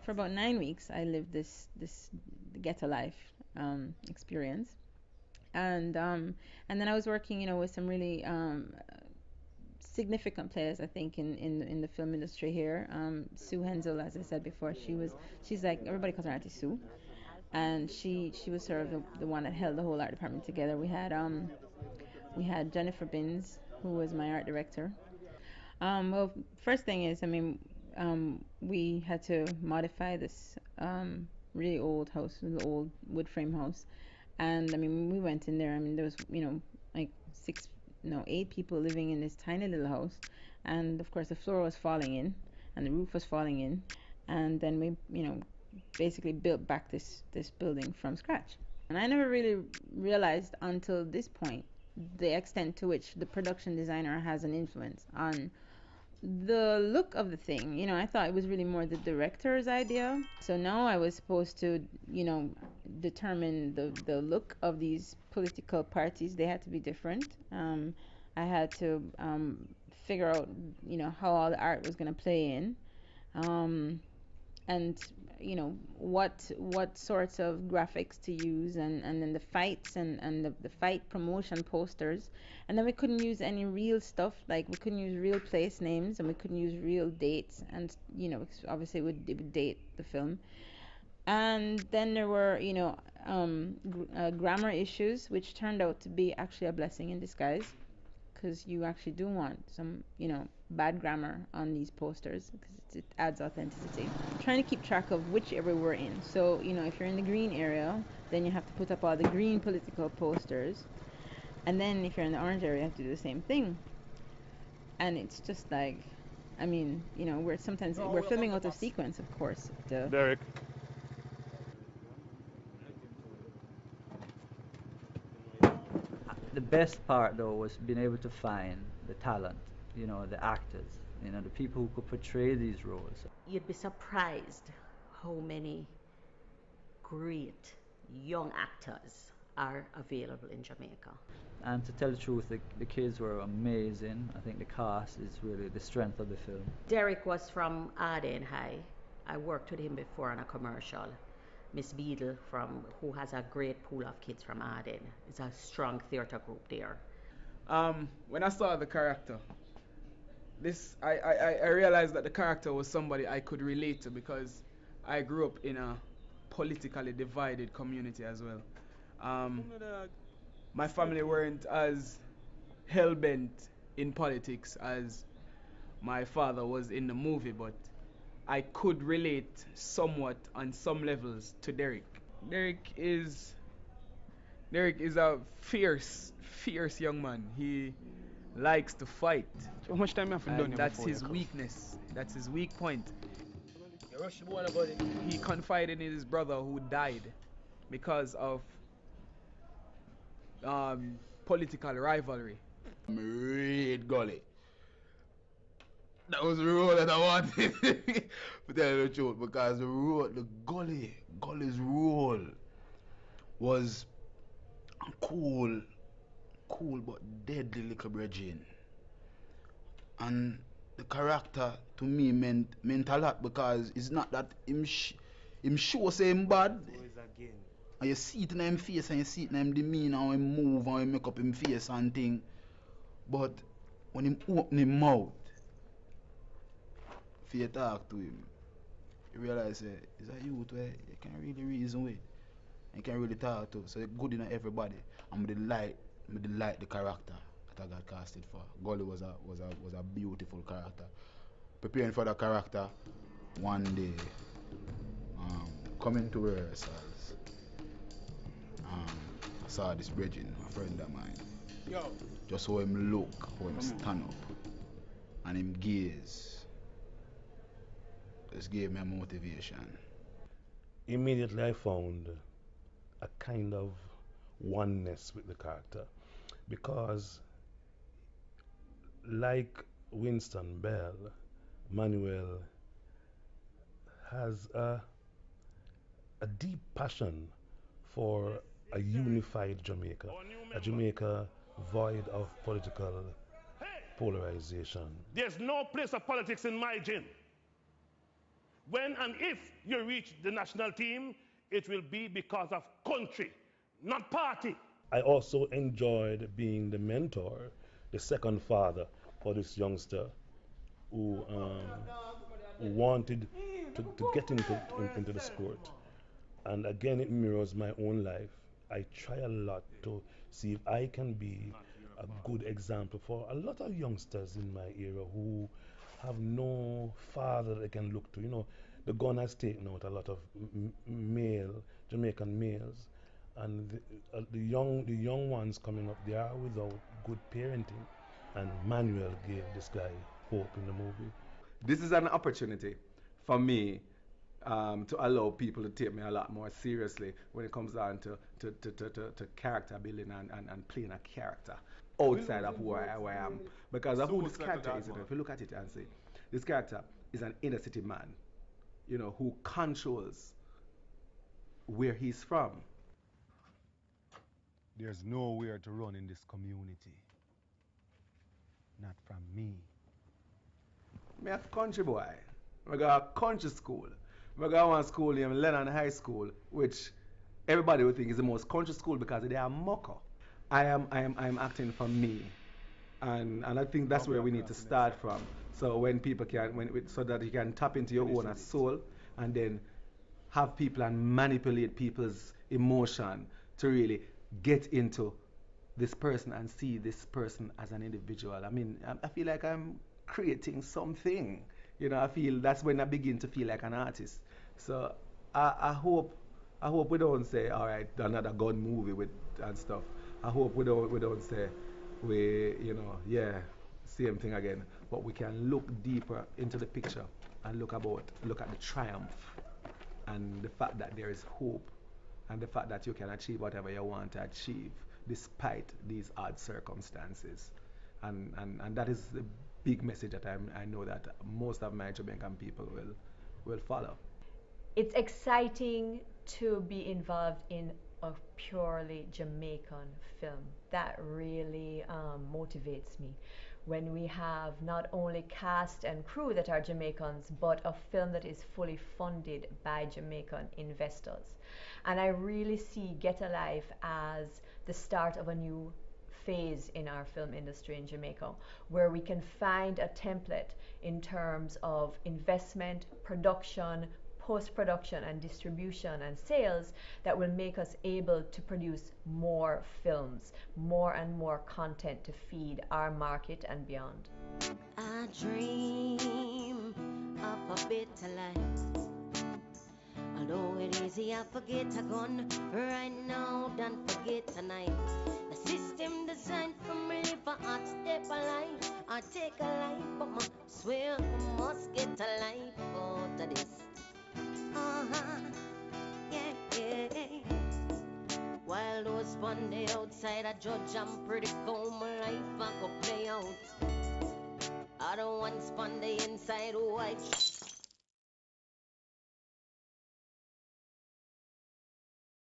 For about 9 weeks, I lived this Ghett'a Life experience, and then I was working, with some really significant players, I think, in the film industry here. Sue Hensel, as I said before, she's like, everybody calls her Auntie Sue, and she was sort of the one that held the whole art department together. We had Jennifer Binns, who was my art director. Well, first thing is, I mean, we had to modify this really old house, the old wood frame house, and I mean, we went in there. I mean, there was, like six, no, 8 people living in this tiny little house, and of course the floor was falling in, and the roof was falling in, and then we, basically built back this building from scratch. And I never really realized until this point the extent to which the production designer has an influence on the look of the thing. I thought it was really more the director's idea. So now I was supposed to, determine the look of these political parties. They had to be different. I had to figure out, how all the art was going to play in. And what sorts of graphics to use, and then the fights, and the fight promotion posters. And then we couldn't use any real stuff, like we couldn't use real place names, and we couldn't use real dates, and obviously it would date the film. And then there were, grammar issues, which turned out to be actually a blessing in disguise, because you actually do want some, bad grammar on these posters, because it adds authenticity. Trying to keep track of which area we're in. So, if you're in the green area, then you have to put up all the green political posters. And then if you're in the orange area, you have to do the same thing. And it's just like, I mean, we're filming out of sequence, of course. Derek. The best part though was being able to find the talent, the actors, the people who could portray these roles. You'd be surprised how many great young actors are available in Jamaica. And to tell the truth, the kids were amazing. I think the cast is really the strength of the film. Derek was from Arden High. I worked with him before on a commercial. Miss Beadle, who has a great pool of kids from Arden. It's a strong theatre group there. When I saw the character, I realized that the character was somebody I could relate to, because I grew up in a politically divided community as well. My family weren't as hell-bent in politics as my father was in the movie, but I could relate somewhat on some levels to Derek. Derek is a fierce young man. He likes to fight. So how much time you have to And done that's before you his come? weakness. That's his weak point. He confided in his brother who died because of political rivalry. Red Gully. That was the road that I wanted. To tell you the truth, because the Gully's role was cool but deadly little bridging. And the character to me meant a lot, because it's not that him show say him bad. And you see it in him face, and you see it in him demeanor, how him move, how him make up him face and thing. But when him open him mouth, if you talk to him, you realize he's a youth where you can really reason with. And you can really talk to. So it's good in everybody. And I delight the character that I got casted for. Gully was a beautiful character. Preparing for the character, one day, coming to rehearsals, I saw this bridging, a friend of mine. Just how him look, how him stand up, and him gaze. Just gave me a motivation. Immediately I found a kind of oneness with the character, because like Winston Bell, Manuel has a deep passion for a unified Jamaica, a Jamaica void of political polarization. There's no place of politics in my gym. When and if you reach the national team, it will be because of country, not party. I also enjoyed being the mentor, the second father for this youngster who wanted to get into the sport. And again, it mirrors my own life. I try a lot to see if I can be a good example for a lot of youngsters in my era who have no father they can look to. You know, the gun has taken out a lot of male Jamaican males, and the young ones coming up, they are without good parenting. And Manuel gave this guy hope in the movie. This is an opportunity for me to allow people to take me a lot more seriously when it comes down to character building and playing a character outside of who I am. Because of who this character is, if you look at it and say, this character is an inner city man, you know, who controls where he's from. There's nowhere to run in this community. Not from me. Me a country boy. I got a country school. I got one school named Lennon High School, which everybody would think is the most country school because they are mucker. I am acting for me, and I think that's where we need to start from. So when people can, so that you can tap into your own soul, and then have people and manipulate people's emotion to really get into this person and see this person as an individual. I mean, I feel like I'm creating something. You know, I feel that's when I begin to feel like an artist. So I hope we don't say, all right, another gun movie with and stuff. I hope we don't say you know, yeah, same thing again. But we can look deeper into the picture and look at the triumph and the fact that there is hope and the fact that you can achieve whatever you want to achieve despite these odd circumstances. And that is the big message that I know that most of my Jamaican people will follow. It's exciting to be involved in a purely Jamaican film. That really motivates me. When we have not only cast and crew that are Jamaicans, but a film that is fully funded by Jamaican investors. And I really see Ghett'a Life as the start of a new phase in our film industry in Jamaica, where we can find a template in terms of investment, production, post-production and distribution and sales that will make us able to produce more films, more and more content to feed our market and beyond. I dream of a better life. Although it is easy, I forget a gun right now than forget a knife. The system designed for me live a hot step alive. I take a life, but I swear I must get a life out of this. Yeah. While those fun day outside, I judge I'm pretty cool. My life I go play out. I don't want fun day inside, oh I